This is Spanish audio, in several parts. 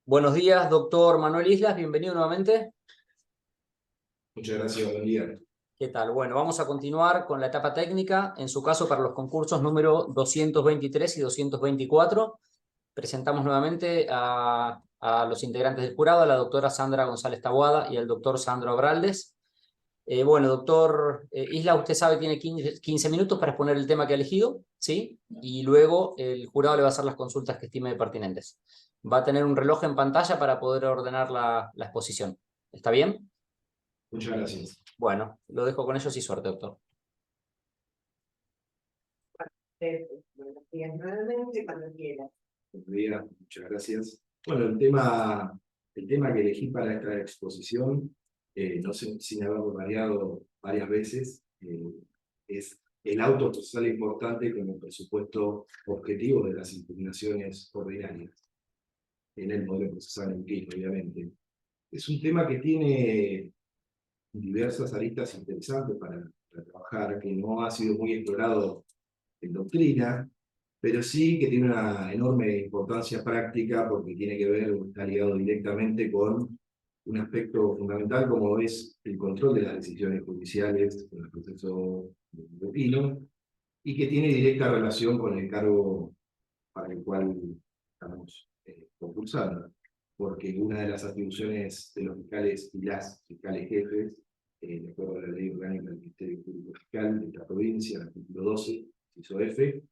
Buenos días, doctor Manuel Islas, bienvenido nuevamente. Muchas gracias, buen día. ¿Qué tal? Bueno, vamos a continuar con la etapa técnica, en su caso para los concursos número 223 y 224. Presentamos nuevamente a los integrantes del jurado, a la doctora Sandra González Taboada y al doctor Sandro Abraldes. Bueno, doctor Isla, usted sabe, tiene 15 minutos para exponer el tema que ha elegido, ¿sí? Y luego el jurado le va a hacer las consultas que estime pertinentes. Va a tener un reloj en pantalla para poder ordenar la exposición. ¿Está bien? Muchas gracias. Bueno, lo dejo con ellos y suerte, doctor. Buenos días nuevamente, cuando quieras. Buenos días, muchas gracias. Bueno, el tema que elegí para esta exposición, no sé, sin haberlo variado varias veces, es el auto procesal importante como presupuesto objetivo de las impugnaciones ordinarias, en el modelo procesal en PIN, obviamente. Es un tema que tiene diversas aristas interesantes para trabajar, que no ha sido muy explorado en doctrina, pero sí que tiene una enorme importancia práctica porque tiene que ver, está ligado directamente con un aspecto fundamental como es el control de las decisiones judiciales en el proceso de opino y que tiene directa relación con el cargo para el cual estamos concursando, porque una de las atribuciones de los fiscales y las fiscales jefes, de acuerdo a la Ley Orgánica del Ministerio Público Fiscal de esta provincia, el artículo 12, inciso F,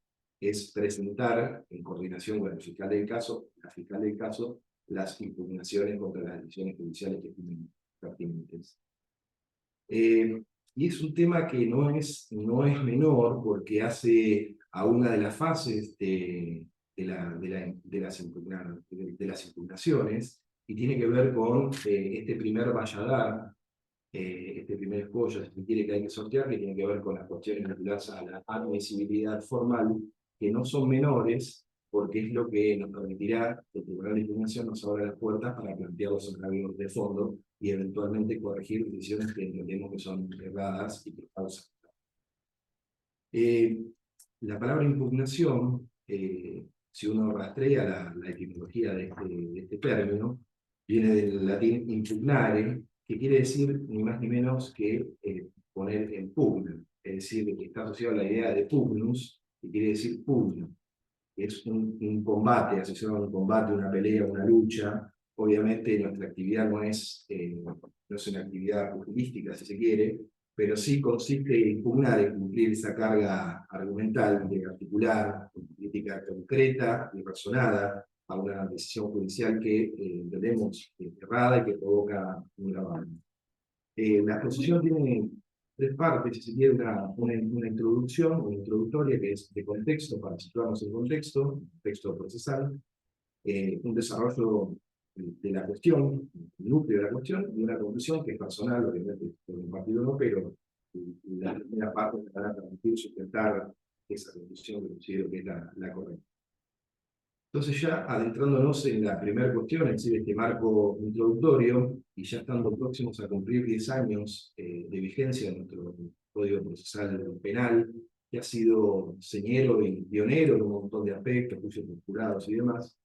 es presentar, en coordinación con el fiscal del caso, la fiscal del caso, las impugnaciones contra las decisiones judiciales que estimen pertinentes. Y es un tema que no es menor porque hace a una de las fases de las impugnaciones y tiene que ver con este primer valladar, este primer escollo, si quiere, que hay que sortear, que tiene que ver con las cuestiones vinculadas a la admisibilidad formal, que no son menores, porque es lo que nos permitirá que el Tribunal de Impugnación nos abra las puertas para plantear los agravios de fondo y eventualmente corregir decisiones que entendemos que son erradas y que causan. La palabra impugnación, si uno rastrea la etimología de este término, viene del latín impugnare, que quiere decir ni más ni menos que poner en pugna, es decir, que está asociado a la idea de pugnus, que quiere decir puño. Es un combate, asociado a un combate, una pelea, una lucha. Obviamente nuestra actividad no es una actividad pugilística, si se quiere, pero sí consiste en impugnar, en cumplir esa carga argumental, de articular, con crítica concreta y razonada a una decisión judicial que entendemos errada y que provoca un gravamen. La exposición tiene tres partes, si se quiere, una introducción, una introductoria que es de contexto, para situarnos en contexto procesal, un desarrollo de la cuestión, el núcleo de la cuestión, y una conclusión que es personal, obviamente, por compartido no, pero la primera parte me va a permitir sustentar esa conclusión que considero que es la correcta. Entonces, ya adentrándonos en la primera cuestión, es decir, este marco introductorio, y ya estando próximos a cumplir 10 años de vigencia de nuestro Código Procesal Penal, que ha sido señero y pionero en un montón de aspectos, juicios postulados y demás,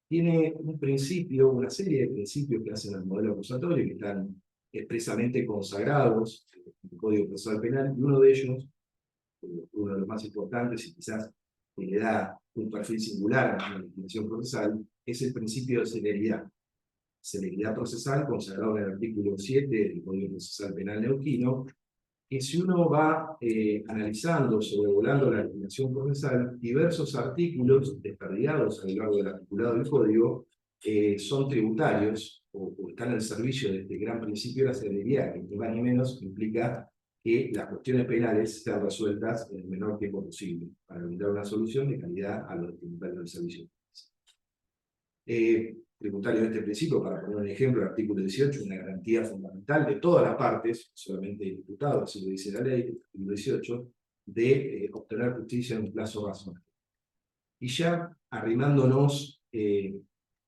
tiene un principio, una serie de principios que hacen al modelo acusatorio, que están expresamente consagrados en el Código Procesal Penal, y uno de ellos, uno de los más importantes y quizás que le da un perfil singular a la legislación procesal, es el principio de celeridad. Celeridad procesal, consagrado en el artículo 7 del Código Procesal Penal neuquino, que si uno va analizando, sobrevolando la legislación procesal, diversos artículos desperdigados a lo largo del articulado del Código son tributarios o están al servicio de este gran principio de la celeridad, que ni más ni menos implica que las cuestiones penales sean resueltas en el menor tiempo posible, para brindar una solución de calidad a los tributarios del servicio. Tributario de este principio, para poner un ejemplo, el artículo 18, una garantía fundamental de todas las partes, solamente el imputado, así lo dice la ley, el artículo 18, de obtener justicia en un plazo razonable. Y ya arrimándonos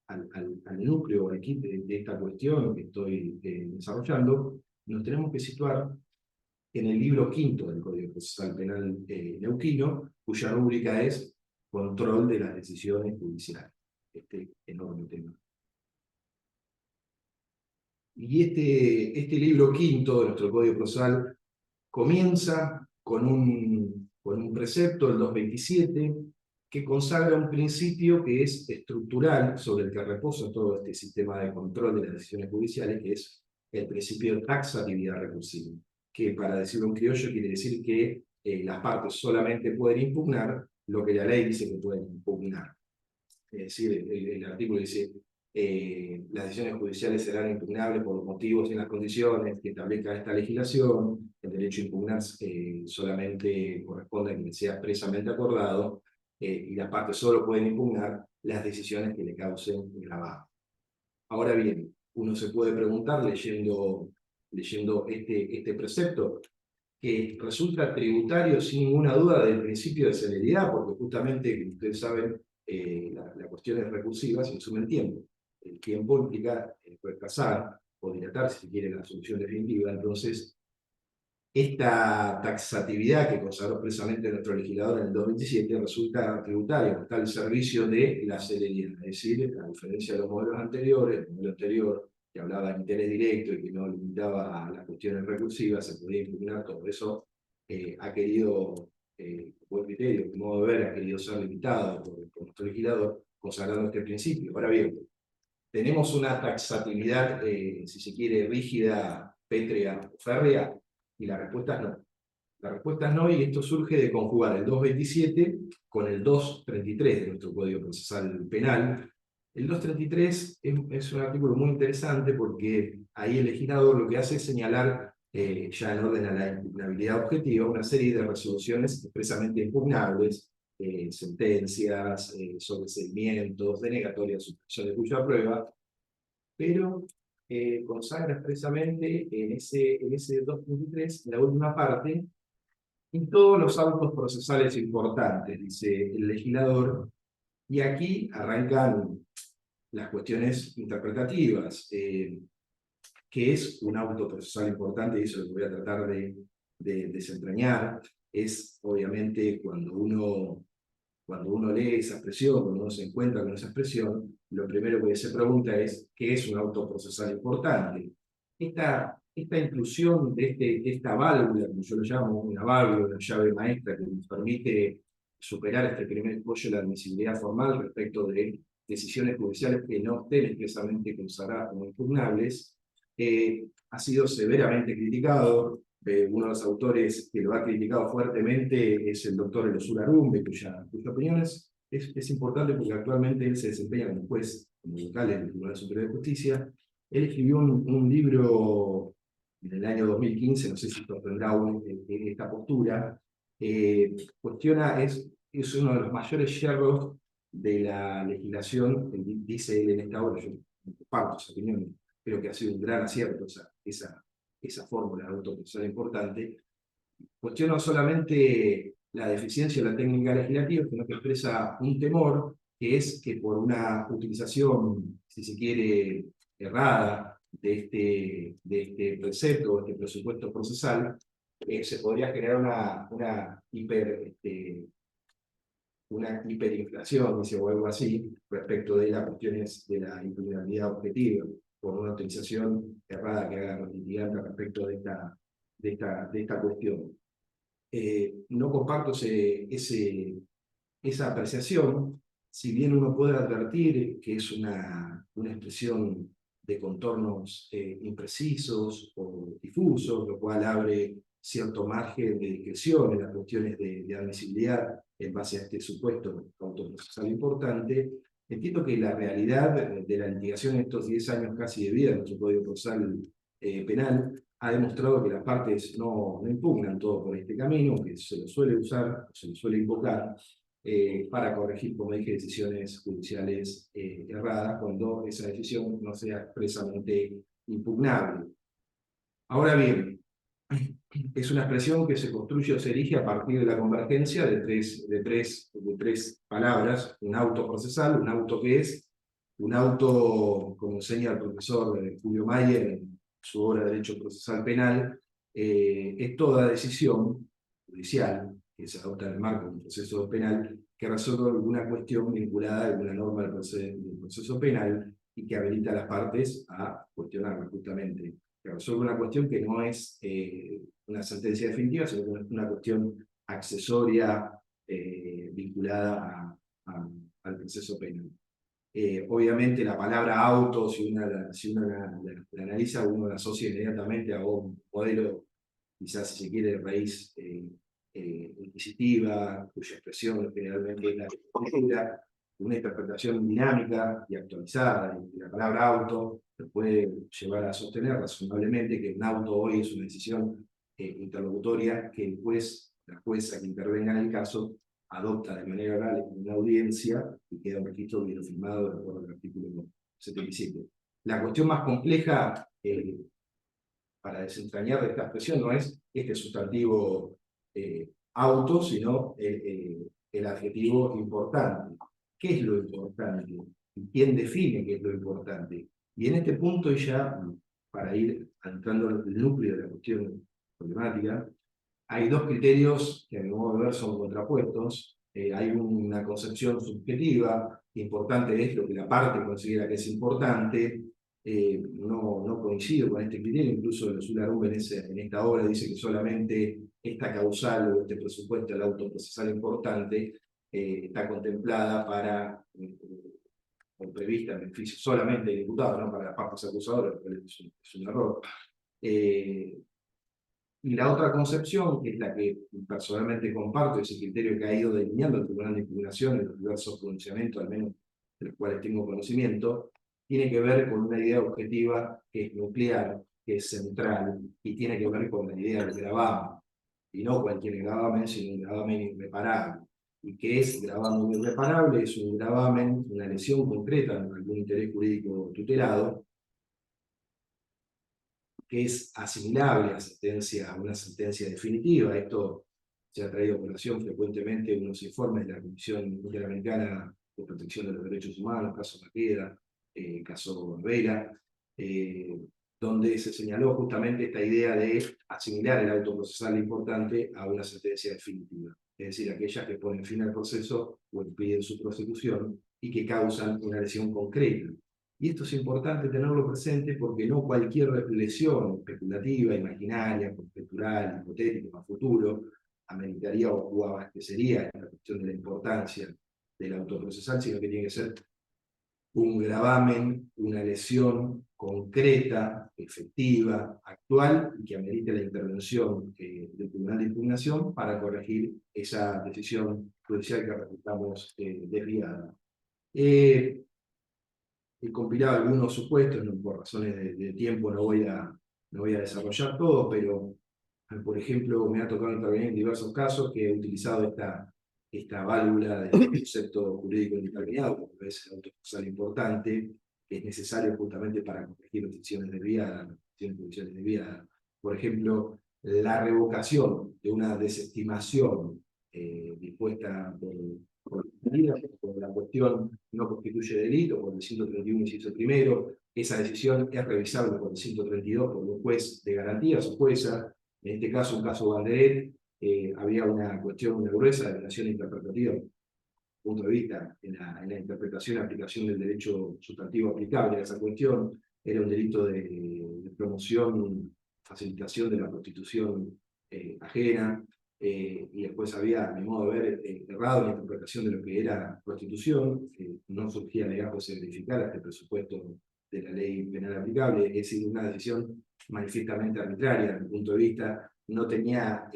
al núcleo, al kit de esta cuestión que estoy desarrollando, nos tenemos que situar en el libro quinto del Código Procesal Penal neuquino, cuya rúbrica es control de las decisiones judiciales. Este enorme tema. Y este libro quinto de nuestro Código Procesal comienza con un precepto, el 227, que consagra un principio que es estructural, sobre el que reposa todo este sistema de control de las decisiones judiciales, que es el principio de taxatividad recursiva, que para decirlo en criollo quiere decir que las partes solamente pueden impugnar lo que la ley dice que pueden impugnar. Es decir, el artículo dice, las decisiones judiciales serán impugnables por los motivos y en las condiciones que establezca esta legislación. El derecho a impugnar solamente corresponde a quien sea expresamente acordado, y las partes solo pueden impugnar las decisiones que le causen gravamen. Ahora bien, uno se puede preguntar, leyendo este precepto, que resulta tributario sin ninguna duda del principio de celeridad, porque justamente, como ustedes saben, la cuestión es recursiva, se consume el tiempo. El tiempo implica retrasar o dilatar, si se quiere, la solución definitiva. Entonces, esta taxatividad que consagró expresamente nuestro legislador en el 2027 resulta tributaria, está al servicio de la celeridad. Es decir, a diferencia de los modelos anteriores, el modelo anterior, que hablaba de interés directo y que no limitaba a las cuestiones recursivas, se podía impugnar todo eso, ha querido, buen criterio, mi modo de ver, ha querido ser limitado por nuestro legislador, consagrando este principio. Ahora bien, tenemos una taxatividad, si se quiere, rígida, pétrea o férrea, y la respuesta es no. La respuesta es no, y esto surge de conjugar el 227 con el 233 de nuestro Código Procesal Penal. El 233 es un artículo muy interesante porque ahí el legislador lo que hace es señalar, ya en orden a la impugnabilidad objetiva, una serie de resoluciones expresamente impugnables, sentencias, sobreseimientos, denegatorias, suspensión de cuya prueba, pero consagra expresamente en ese 2.3, en la última parte, y todos los autos procesales importantes, dice el legislador, y aquí arrancan las cuestiones interpretativas. ¿Qué es un auto procesal importante? Y eso lo voy a tratar de desentrañar. Es, obviamente, cuando uno lee esa expresión, cuando uno se encuentra con esa expresión, lo primero que se pregunta es, ¿qué es un auto procesal importante? Esta inclusión de esta válvula, como yo lo llamo, una válvula, una llave maestra que nos permite superar este primer escollo de la admisibilidad formal respecto de decisiones judiciales que no estén expresamente consagradas como impugnables, ha sido severamente criticado. Uno de los autores que lo ha criticado fuertemente es el doctor Elosur Arumbe, cuya opinión es importante porque actualmente él se desempeña como juez local en el Tribunal Superior de Justicia. Él escribió un libro en el año 2015, no sé si tendrá esta postura, cuestiona, es uno de los mayores yerros de la legislación, dice él en esta obra, yo comparto esa opinión, creo que ha sido un gran acierto esa fórmula de autoprocesal importante. Cuestiona no solamente la deficiencia de la técnica legislativa, sino que expresa un temor, que es que por una utilización, si se quiere, errada de este precepto, de este presupuesto procesal, se podría generar una hiperinflación, dice, o algo así, respecto de las cuestiones de la impunidad objetiva, por una utilización errada que haga litigante respecto de esta cuestión. No comparto esa apreciación, si bien uno puede advertir que es una expresión de contornos imprecisos o difusos, lo cual abre cierto margen de discreción en las cuestiones de admisibilidad en base a este supuesto autoprocesal importante. Entiendo que la realidad de la litigación en estos 10 años casi de vida de nuestro Código Procesal Penal ha demostrado que las partes no impugnan todo por este camino, que se lo suele usar, se lo suele invocar para corregir, como dije, decisiones judiciales erradas cuando esa decisión no sea expresamente impugnable. Ahora bien, es una expresión que se construye o se erige a partir de la convergencia de tres palabras: un auto procesal, un auto que es, un auto, como enseña el profesor Julio Mayer en su obra de Derecho Procesal Penal, es toda decisión judicial que se adopta en el marco de un proceso penal que resuelve alguna cuestión vinculada a alguna norma del proceso penal, y que habilita a las partes a cuestionarla justamente. Que resuelve una cuestión que no es una sentencia definitiva, sino que es una cuestión accesoria vinculada al proceso penal. Obviamente la palabra auto, si uno la analiza, uno la asocia inmediatamente a un modelo, quizás si se quiere, de raíz inquisitiva, cuya expresión generalmente es la escritura, una interpretación dinámica y actualizada de la palabra auto, que puede llevar a sostener razonablemente que un auto hoy es una decisión interlocutoria que el juez, la jueza que intervenga en el caso, adopta de manera oral en una audiencia y queda un registro firmado de acuerdo al artículo 77. La cuestión más compleja para desentrañar de esta expresión no es este sustantivo auto, sino el adjetivo importante. ¿Qué es lo importante? ¿Quién define qué es lo importante? Y en este punto, y ya para ir entrando al núcleo de la cuestión problemática, hay dos criterios que a mi modo de ver son contrapuestos. Hay una concepción subjetiva, importante es lo que la parte considera que es importante. No coincido con este criterio, incluso Ursula Rubens en esta obra dice que solamente esta causal o este presupuesto del autoprocesal importante está contemplada para, o prevista en beneficio solamente del imputado, no para las partes acusadoras, lo cual es un error. Y la otra concepción, que es la que personalmente comparto, es el criterio que ha ido delineando el Tribunal de Impugnación en los diversos pronunciamientos, al menos de los cuales tengo conocimiento, tiene que ver con una idea objetiva que es nuclear, que es central, y tiene que ver con la idea del gravamen, y no cualquier gravamen, sino un gravamen irreparable. ¿Y qué es gravamen irreparable? Es un gravamen, una lesión concreta en algún interés jurídico tutelado, que es asimilable a una sentencia definitiva. Esto se ha traído a colación frecuentemente en unos informes de la Comisión Interamericana de Protección de los Derechos Humanos, caso Maqueda, caso Vera, donde se señaló justamente esta idea de asimilar el autoprocesal importante a una sentencia definitiva, es decir, aquellas que ponen fin al proceso o impiden su prosecución y que causan una lesión concreta. Y esto es importante tenerlo presente porque no cualquier lesión especulativa, imaginaria, conjetural, hipotética, a futuro, ameritaría o abastecería la cuestión de la importancia del autoprocesal, sino que tiene que ser un gravamen, una lesión concreta, efectiva, actual, y que amerite la intervención del Tribunal de Impugnación para corregir esa decisión judicial que resultamos desviada. He compilado algunos supuestos, por razones de tiempo no voy a desarrollar todo, pero por ejemplo me ha tocado intervenir en diversos casos que he utilizado esta válvula del concepto jurídico indeterminado, que es el autoprocesal importante, que es necesario justamente para corregir decisiones desviadas, decisiones desviadas. Por ejemplo, la revocación de una desestimación dispuesta por la cuestión no constituye delito, por el 131 inciso primero, esa decisión es revisable por el 132 por un juez de garantías o jueza. En este caso, un caso Banderet, había una cuestión, una gruesa de relación interpretativa, punto de vista, en la interpretación y aplicación del derecho sustantivo aplicable a esa cuestión. Era un delito de promoción, facilitación de la prostitución ajena, y después había, a mi modo de ver, errado en la interpretación de lo que era prostitución, no surgía legajo de verificar hasta el presupuesto de la ley penal aplicable, es decir, una decisión manifiestamente arbitraria, desde mi punto de vista, no tenía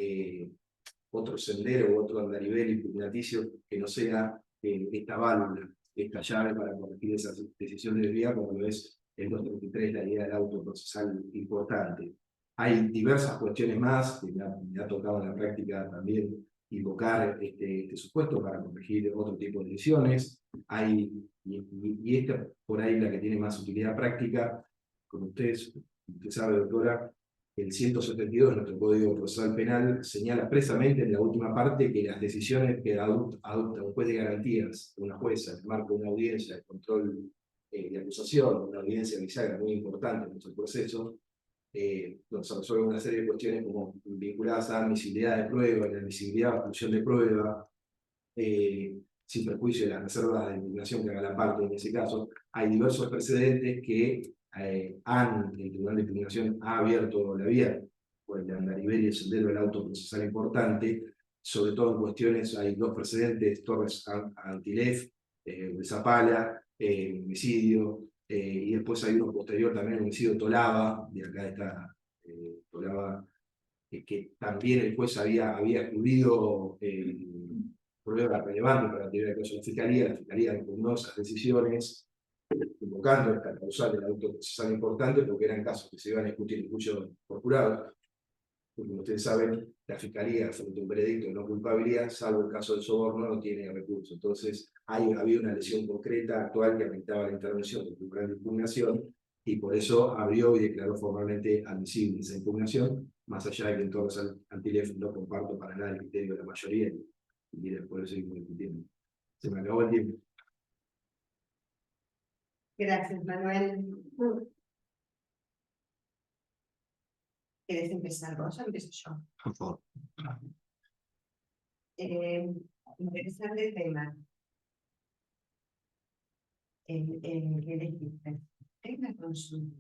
otro sendero u otro andarivel impugnaticio que no sea esta válvula, esta llave para corregir esas decisiones de vía, como lo es el 233, la idea del autoprocesal importante. Hay diversas cuestiones más que me ha tocado en la práctica también invocar este supuesto para corregir otro tipo de decisiones. Y esta por ahí la que tiene más utilidad práctica, como usted sabe, doctora, el 172 de nuestro Código Procesal Penal señala expresamente en la última parte que las decisiones que adopta un juez de garantías, una jueza, en el marco de una audiencia de control de acusación, una audiencia bisagra muy importante en nuestro proceso, donde se resuelven una serie de cuestiones como vinculadas a admisibilidad de prueba, inadmisibilidad o exclusión de prueba, sin perjuicio de la reserva de impugnación que haga la parte en ese caso, hay diversos precedentes que el Tribunal de Impugnación ha abierto la vía por el andarivel y el sendero del auto procesal importante, sobre todo en cuestiones, hay dos precedentes, Torres Antilef, de Zapala, homicidio, y después hay uno posterior también, el homicidio Tolaba, de acá está Tolaba, que también el juez había excluido pruebas relevantes para la actividad de caso de la Fiscalía impugnó esas decisiones, invocando esta causal del auto procesal importante, porque eran casos que se iban a discutir en juicio por jurado. Como ustedes saben, la Fiscalía, frente a un veredicto de no culpabilidad, salvo el caso del soborno, no tiene recurso. Entonces, había una lesión concreta actual que afectaba la intervención del Tribunal de Impugnación, y por eso abrió y declaró formalmente admisible esa impugnación, más allá de que en Torres Antilef no comparto para nada el criterio de la mayoría, y después seguimos discutiendo. Se me acabó el tiempo. Gracias, Manuel. ¿Quieres empezar vos o empiezo yo? Por favor. Interesante tema. Que elegiste. Tengo una consulta.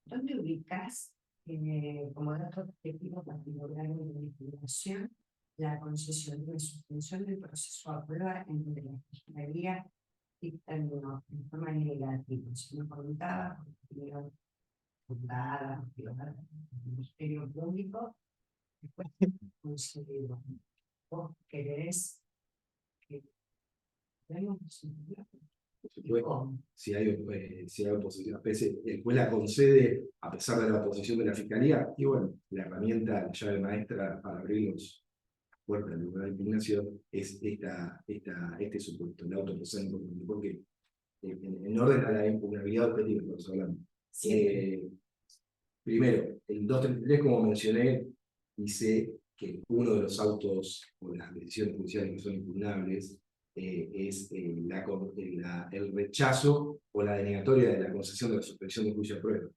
¿Dónde ubicas como datos objetivos patrimoniales de investigación la concesión de una suspensión del proceso a prueba entre la Fiscalía dictando en forma negativa, si no contaba, fundada, privada, el Ministerio Público, después concedido? ¿Vos querés que veamos si hay oposición, el juez la concede a pesar de la oposición de la Fiscalía, y bueno, la herramienta, la llave maestra para abrir las puertas del Tribunal de Impugnación es este supuesto, el autoprocesal, porque en orden a la impugnabilidad objetiva que estamos hablando. Primero, el 233, como mencioné, dice que uno de los autos o las decisiones judiciales que son impugnables es el rechazo o la denegatoria de la concesión de la suspensión de juicio a prueba.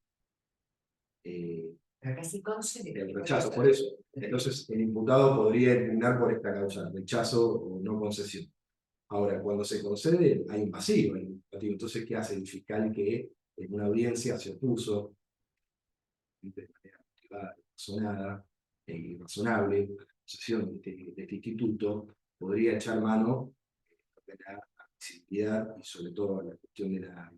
Acá sí concede. El rechazo, por eso. Entonces, el imputado podría impugnar por esta causa, rechazo o no concesión. Ahora, cuando se concede, hay un pasivo. Entonces, ¿qué hace el fiscal que en una audiencia se opuso de manera motivada, razonada y razonable, la concesión de este instituto, podría echar mano de la accesibilidad y sobre todo a la cuestión de la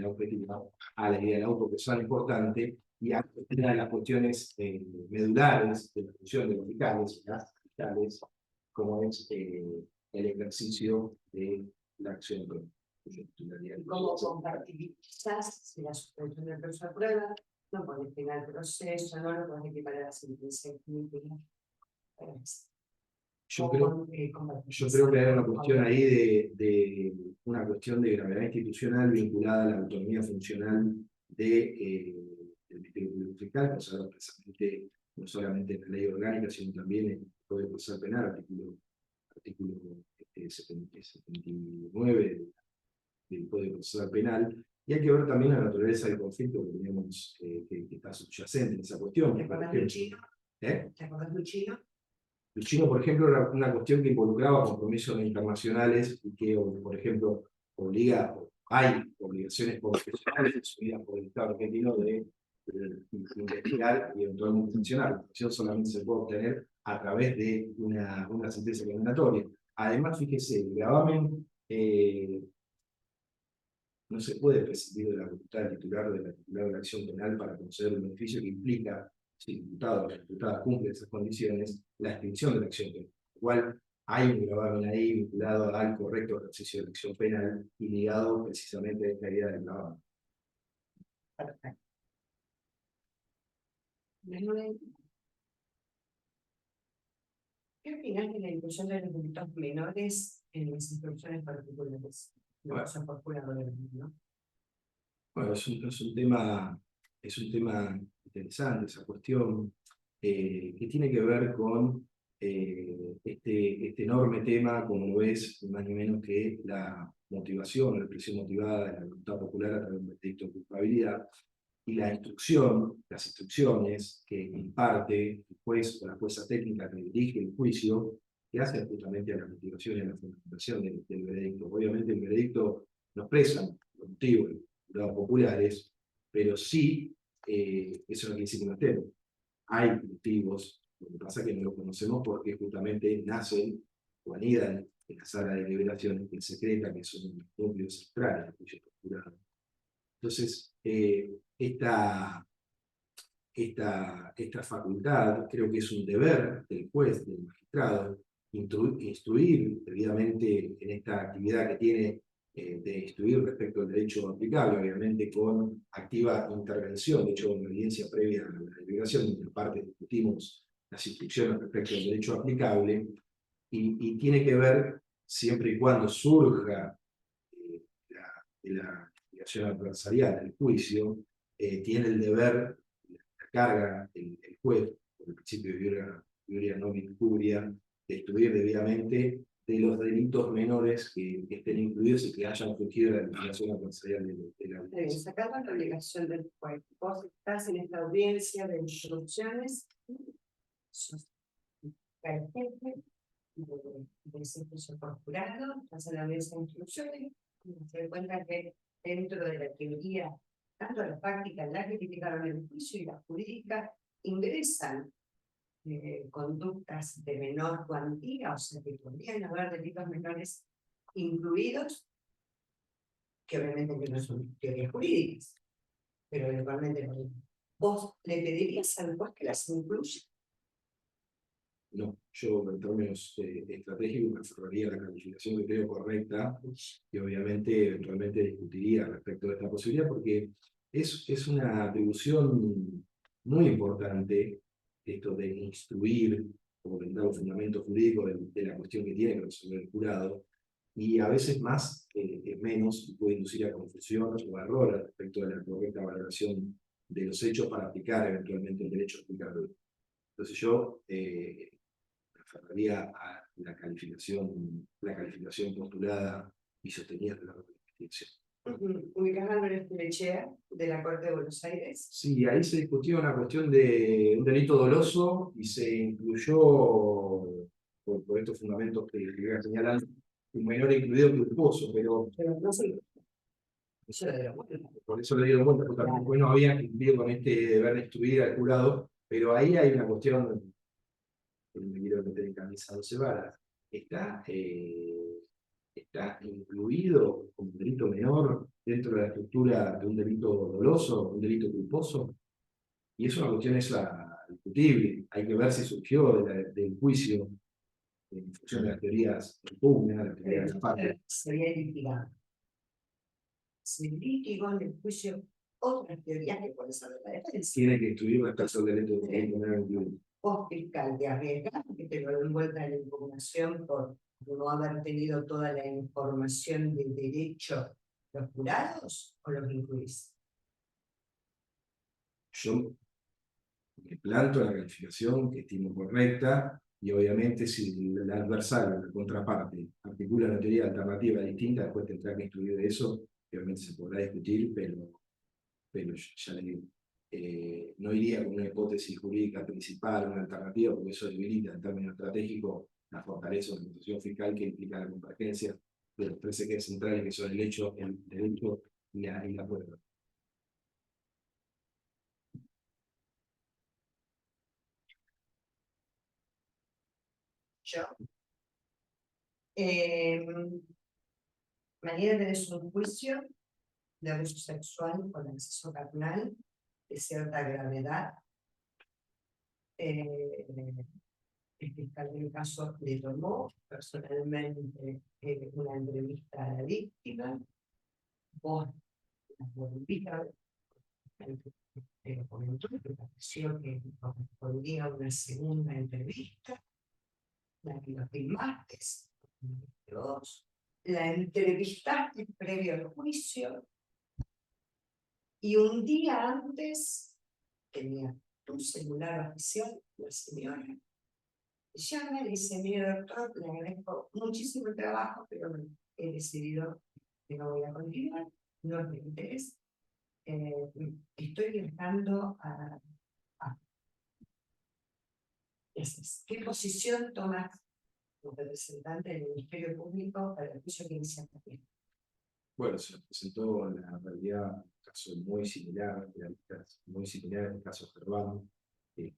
objetiva, a la idea del autoprocesal importante y a las cuestiones medulares de la función de los fiscales, como es el ejercicio de la acción de ¿Cómo compatibilizas si la suspensión del proceso a prueba no puede pegar el proceso, no lo puede equiparar a la sentencia crítica? Yo creo que hay una cuestión ahí una cuestión de gravedad institucional vinculada a la autonomía funcional del Ministerio Público Fiscal, consagrado precisamente no solamente en la ley orgánica, sino también en el Código Procesal Penal, artículo 79 del Código Procesal Penal, y hay que ver también la naturaleza del conflicto que tenemos, que está subyacente en esa cuestión. ¿Te acordás de Luchino? ¿Te acordás de Luchino? Luchino, por ejemplo, era una cuestión que involucraba compromisos internacionales y que, por ejemplo, hay obligaciones constitucionales asumidas por el Estado argentino de investigar y eventualmente sancionar. La sanción solamente se puede obtener a través de una sentencia condenatoria. Además, fíjese, el gravamen no se puede prescindir de la voluntad del titular de la acción penal para conceder un beneficio que implica, si el imputado o la imputada cumple esas condiciones, la extinción de la acción penal. Lo cual hay un gravamen ahí vinculado al correcto ejercicio de la acción penal y ligado precisamente a esta idea del gravamen. Perfecto. ¿Qué opinas de la inclusión de los delitos menores en las instrucciones particulares? No son por curadores, ¿no? Bueno, es un tema interesante esa cuestión, que tiene que ver con este enorme tema, como lo es, más ni menos que la motivación, la expresión motivada de la voluntad popular a través de un veredicto de culpabilidad, y las instrucciones que imparte el juez o la jueza técnica que dirige el juicio, que hacen justamente a la motivación y a la fundamentación del veredicto. Obviamente el veredicto no expresa los motivos, los jurados populares, pero sí, eso no quiere decir que no estén. Hay motivos, lo que pasa es que no lo conocemos porque justamente nacen o anidan en la sala de deliberaciones que secreta, que son los núcleos centrales del juicio por jurado. Entonces, esta facultad creo que es un deber del juez, del magistrado, instruir debidamente en esta actividad que tiene de instruir respecto al derecho aplicable, obviamente con activa intervención. De hecho, en la audiencia previa a la deliberación, en parte discutimos las instrucciones respecto al derecho aplicable, y tiene que ver, siempre y cuando surja de la investigación adversarial del juicio, tiene el deber, la carga, el juez, por el principio de iuria non curia, de instruir debidamente de los delitos menores que estén incluidos y que hayan surgido de la investigación adversarial de la audiencia. Sacando la obligación del juez, vos estás en esta audiencia de instrucciones, sos el jefe de ese juicio por jurado, estás en la audiencia de instrucciones, y se da cuenta que dentro de la teoría, tanto la práctica, la que criticaron el juicio y la jurídica, ingresan conductas de menor cuantía, o sea que podrían haber delitos menores incluidos, que obviamente que no son teorías jurídicas, pero eventualmente vos le pedirías al juez que las incluya. No, yo en términos estratégicos me aferraría a la calificación que creo correcta y obviamente eventualmente discutiría respecto de esta posibilidad porque es una atribución muy importante esto de instruir, como brindar un fundamento jurídico de la cuestión que tiene que resolver el jurado, y a veces más es menos y puede inducir a confusión o a error respecto de la correcta valoración de los hechos para aplicar eventualmente el derecho aplicable. Entonces yo me aferraría a la calificación postulada y sostenida de la investigación. ¿Ubicás a Álvarez Lechea de la Corte de Buenos Aires? Sí, ahí se discutió una cuestión de un delito doloso y se incluyó, por estos fundamentos que señalan, un menor incluido culposo, pero No sé. Eso le dieron vuelta. por eso le dieron vuelta, porque también bueno, había cumplido con este deber de instruir al jurado, pero ahí hay una cuestión que me quiero meter en camisa 12 varas. Está incluido como delito menor dentro de la estructura de un delito doloso, un delito culposo, y es una cuestión discutible. Hay que ver si surgió del juicio en función de las teorías en pugna, las teorías de la parte. Sería litigado. Se litigó en el juicio otras teorías que pueden saber la defensa. Tiene que estudiar respecto al delito menor incluido. Vos, fiscal, te arriesgas que te lo den vuelta en la impugnación por no haber tenido toda la información de derecho los jurados o los incluís. Yo me planto la calificación que estimo correcta y obviamente si el adversario, la contraparte, articula una teoría alternativa distinta, después tendrá que instruir de eso, que obviamente se podrá discutir, pero ya le digo, no iría con una hipótesis jurídica principal, una alternativa, porque eso debilita en términos estratégicos la fortaleza de la administración fiscal que implica la convergencia de los tres ejes centrales que son el hecho, el derecho y la prueba. Yo. Mañana tenés un juicio de abuso sexual con acceso carnal de cierta gravedad. El fiscal del caso le tomó personalmente una entrevista a la víctima. Vos la volviste a ver. Comentó que pareció que correspondía una segunda entrevista, la que lo filmaste, la entrevistaste previo al juicio, y un día antes tenía tu celular oficial, la señora, llama y le dice: mire doctor, le agradezco muchísimo el trabajo, pero he decidido que no voy a continuar, no es de interés. Estoy viajando a... ¿Qué posición tomas representante del Ministerio Público para el juicio que inicia también. Bueno, se nos presentó en la realidad un caso muy similar, al caso observado. Y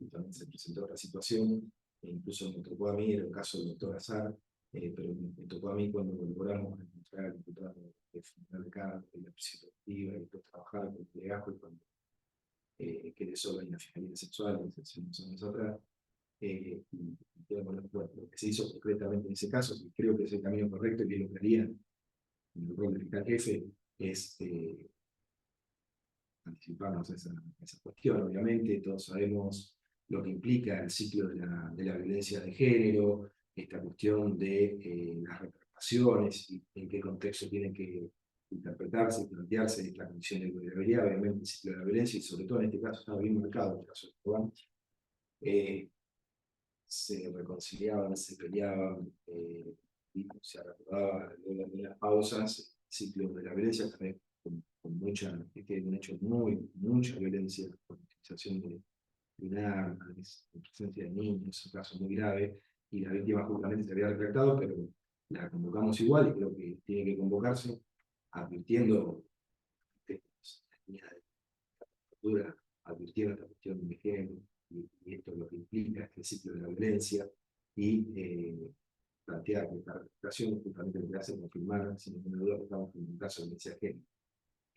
también se presentó otra situación, e incluso me tocó a mí, era el caso del doctor Azar, pero me tocó a mí cuando logramos encontrar al diputado de final de cargo, de la prisión activa, y después trabajar con el legajo y cuando quedé solo en la fiscalía sexual, hace unos años atrás. Y bueno, lo que se hizo concretamente en ese caso, que creo que es el camino correcto y que lo que haría en el rol de fiscal jefe, es anticiparnos a esa cuestión. Obviamente, todos sabemos lo que implica el ciclo de la violencia de género, esta cuestión de las repercusiones y en qué contexto tiene que interpretarse y plantearse esta condición de vulnerabilidad. Obviamente, el ciclo de la violencia, y sobre todo en este caso, está bien marcado, el caso de Juan. Se reconciliaban, se peleaban, y se recordaba luego de las pausas, el ciclo de la violencia también con mucha, que han hecho mucha violencia, con utilización de armas, con presencia de niños, un caso muy grave, y la víctima justamente se había retractado, pero la convocamos igual, y creo que tiene que convocarse, advirtiendo la línea de captura, advirtiendo esta cuestión de género, y esto es lo que implica este ciclo de la violencia, y plantear que esta recuperación justamente lo que hace es confirmar, sin ninguna duda, que estamos en un caso de violencia de género.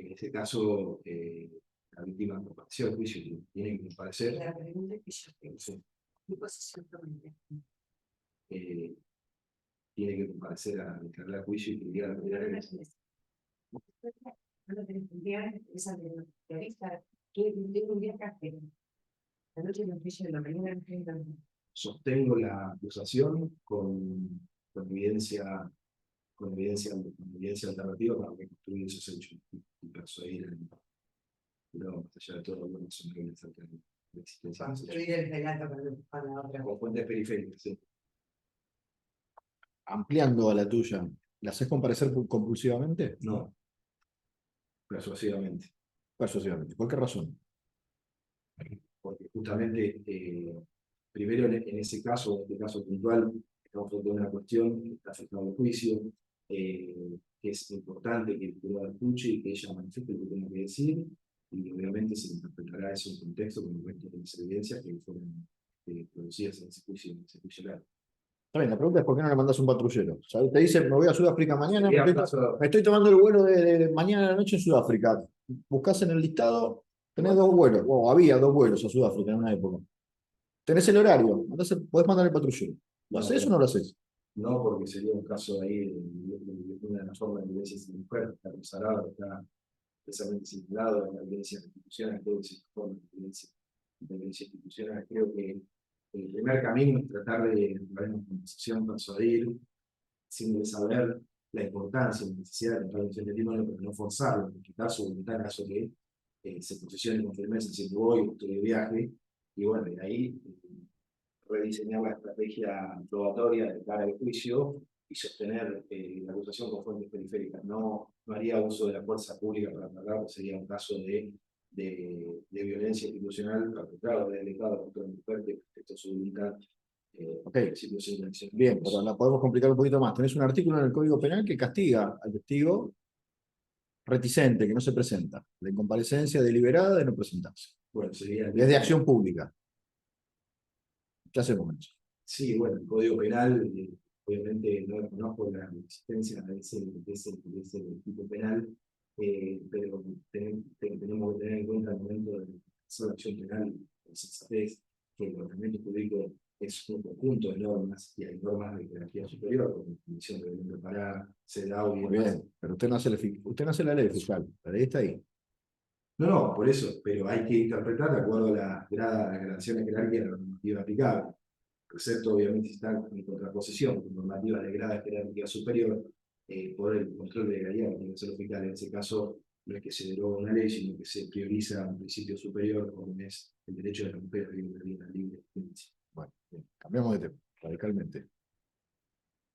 En este caso, la víctima compareció al juicio y tiene que comparecer. La pregunta es que yo tengo. Sí. Mi posición totalmente. Tiene que comparecer a declarar al juicio y que No lo tenés que enviar, esa de la lista, que tengo un día café. La noche en el juicio de la mañana en el sostengo la acusación con evidencia alternativa para reconstruir esos hechos y persuadir, pero más allá de todo, no son reglas alternativas de existencia de esos hechos. construir el relato para la otra. Con fuentes periféricas, sí. Ampliando a la tuya, ¿la haces comparecer compulsivamente? No, persuasivamente. Persuasivamente. ¿Por qué razón? Porque justamente, primero en ese caso, este caso puntual, estamos frente a una cuestión que está afectando al juicio, que es importante que el jurado escuche y que ella manifieste lo que tenga que decir, y obviamente se interpretará eso en contexto con el resto de las evidencias que fueron producidas en ese juicio oral. Está bien, la pregunta es ¿por qué no le mandas un patrullero? O sea, te dice, me voy a Sudáfrica mañana, Sería me plazo- estoy tomando el vuelo de mañana a la noche en Sudáfrica. Buscás en el listado, tenés dos vuelos, o había dos vuelos a Sudáfrica en una época. Tenés el horario, podés mandar el patrullero. ¿Lo haces o no lo haces? No, porque sería un caso ahí de una de las formas de violencia de mujer, está consagrado, está especialmente señalado en la violencia institucional, todo ese forma de violencia institucional. Creo que el primer camino es tratar de entrar en una conversación, persuadir, sin saber la importancia y la necesidad de entrar en ese testimonio, pero no forzarlo, en quitar su voluntad en caso que se posicione con firmeza diciendo voy, estoy de viaje, y bueno, y ahí rediseñar la estrategia probatoria de cara al juicio y sostener la acusación con fuentes periféricas. No haría uso de la fuerza pública para tratarlo, sería un caso de violencia institucional perpetrado, delegado contra la mujer que prestó su voluntad. Okay. Bien, pero la podemos complicar un poquito más. Tenés un artículo en el Código Penal que castiga al testigo reticente, que no se presenta, de incomparecencia deliberada de no presentarse. Bueno, sería... Es de acción pública. ¿Qué hacemos con eso? Sí, bueno, el Código Penal, obviamente no reconozco la existencia de ese tipo penal, pero tenemos que tener en cuenta al momento de hacer la acción penal, la sensatez, que el ordenamiento jurídico es un conjunto de normas, y hay normas de jerarquía superior, como la Comisión de Derecho Preparada, CEDAW y Muy demás. bien, pero usted no hace la ley fiscal, la ley está ahí. No, por eso, pero hay que interpretar de acuerdo a la gradación jerárquica de la normativa aplicable. El precepto obviamente está en contraposición con normativas de grado jerárquica superior, por el control de legalidad que tiene que ser fiscal. En ese caso, no es que se deroga una ley, sino que se prioriza un principio superior, como es el derecho de la mujer a vivir una vida libre. Bueno, bien, cambiamos de tema, radicalmente.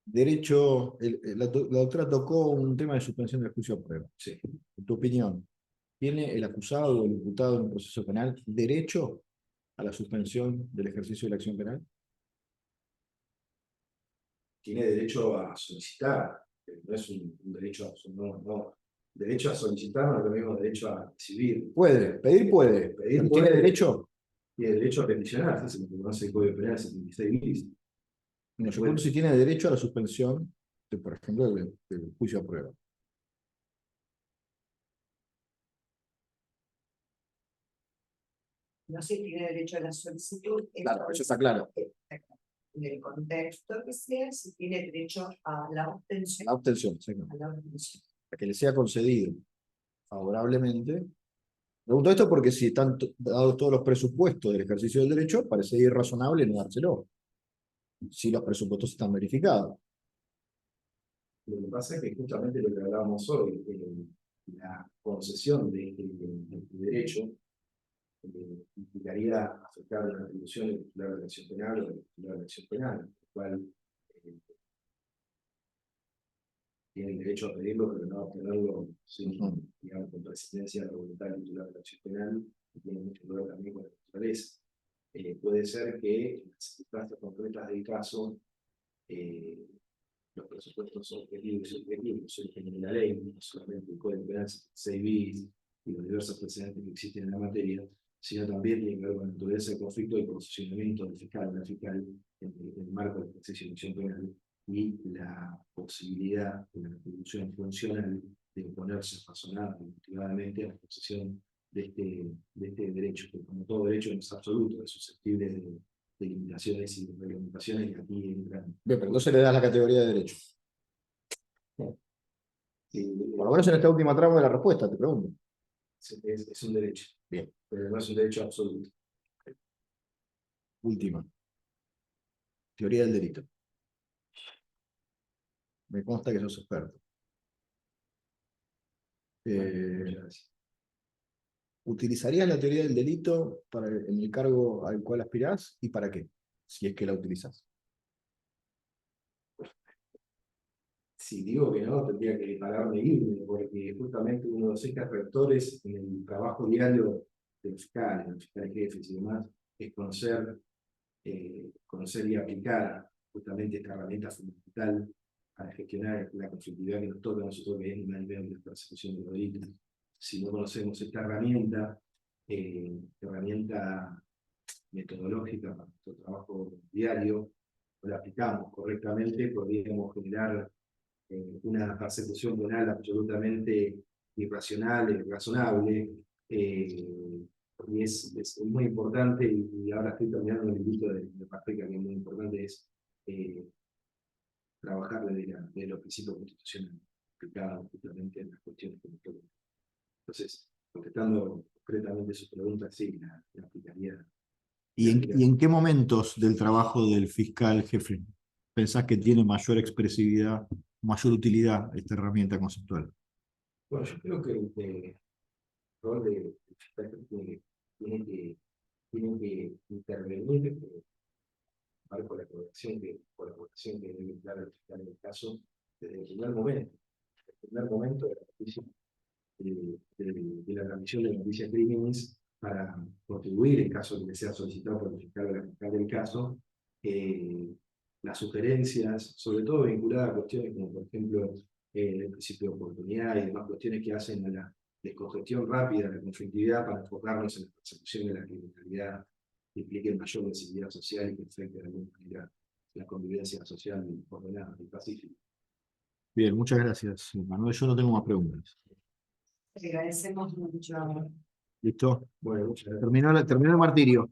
Derecho, la doctora tocó un tema de suspensión del juicio a prueba. Sí. En tu opinión, ¿tiene el acusado o el imputado en un proceso penal derecho a la suspensión del ejercicio de la acción penal? tiene derecho a solicitar, no es un derecho absoluto, no. Derecho a solicitar no es lo mismo derecho a recibir. Puede, pedir puede. Pedir ¿Tiene puede. derecho? Tiene derecho a peticionar, se le conoce el Código Penal 76 bis. No, yo pregunto si tiene derecho a la suspensión, por ejemplo, del juicio a prueba. No sé si tiene derecho a la solicitud. Claro, eso está claro. En el contexto que sea, si tiene derecho a la obtención. La obtención, exacto. A la obtención. A que le sea concedido favorablemente. Pregunto esto porque si están dados todos los presupuestos del ejercicio del derecho, parece irrazonable no dárselo. Si los presupuestos están verificados. Lo que pasa es que justamente lo que hablábamos hoy, la concesión de este derecho implicaría afectar las atribuciones del titular de la acción penal o del titular de la acción penal, lo cual tiene el derecho a pedirlo, pero no a obtenerlo sin, digamos, con resistencia a la voluntad del titular de la acción penal, que tiene mucho que ver también con la naturaleza. Puede ser que en las circunstancias concretas del caso, los presupuestos objetivos y subjetivos surgen en la ley, no solamente el Código Penal 6 bis y los diversos precedentes que existen en la materia, sino también tiene que ver con la naturaleza del conflicto y el posicionamiento del fiscal o la fiscal en el marco del ejercicio de la acción penal y la posibilidad de la atribución funcional de oponerse razonada y motivadamente a la concesión de este derecho, que como todo derecho no es absoluto, es susceptible de limitaciones y de reglamentaciones, y aquí entran. Bien, pero entonces le das la categoría de derecho. Por lo menos en esta última trama de la respuesta, te pregunto. Es un derecho. Bien. Pero no es un derecho absoluto. Última. Teoría del delito. Me consta que sos experto. Muchas gracias. ¿Utilizarías la teoría del delito en el cargo al cual aspirás y para qué? Si es que la utilizas. Si digo que no, tendría que pararme e irme, porque justamente uno de los ejes rectores en el trabajo diario de los fiscales jefes y demás, es conocer y aplicar justamente esta herramienta fundamental para gestionar la conflictividad que nos toca a nosotros, que es ni más ni menos la persecución de los delitos. Si no conocemos esta herramienta metodológica para nuestro trabajo diario, o la aplicamos correctamente, podríamos generar una persecución penal absolutamente irracional, razonable, y es muy importante, y ahora estoy terminando el libro de Paprika, que es muy importante, es trabajar desde los principios constitucionales, aplicados justamente en las cuestiones que nos tocan. Entonces, contestando concretamente sus preguntas, sí, la aplicaría. ¿Y en qué momentos del trabajo del fiscal jefe pensás que tiene mayor expresividad, mayor utilidad esta herramienta conceptual? Bueno, yo creo que el rol del fiscal jefe tiene que intervenir por la colaboración que debe dar el fiscal en el caso desde el primer momento. El primer momento de la noticia, de la transmisión de la noticia crímenes, para contribuir, en caso de que sea solicitado por el fiscal o la fiscal del caso, las sugerencias, sobre todo vinculadas a cuestiones como, por ejemplo, el principio de oportunidad y demás cuestiones que hacen a la descongestión rápida de la conflictividad para enfocarnos en la persecución de la criminalidad que implique mayor visibilidad social y que afecte de alguna manera la convivencia social ordenada y pacífica. Bien, muchas gracias, Manuel. Yo no tengo más preguntas. Te agradecemos mucho. ¿Listo? Bueno, muchas gracias. Terminó el martirio.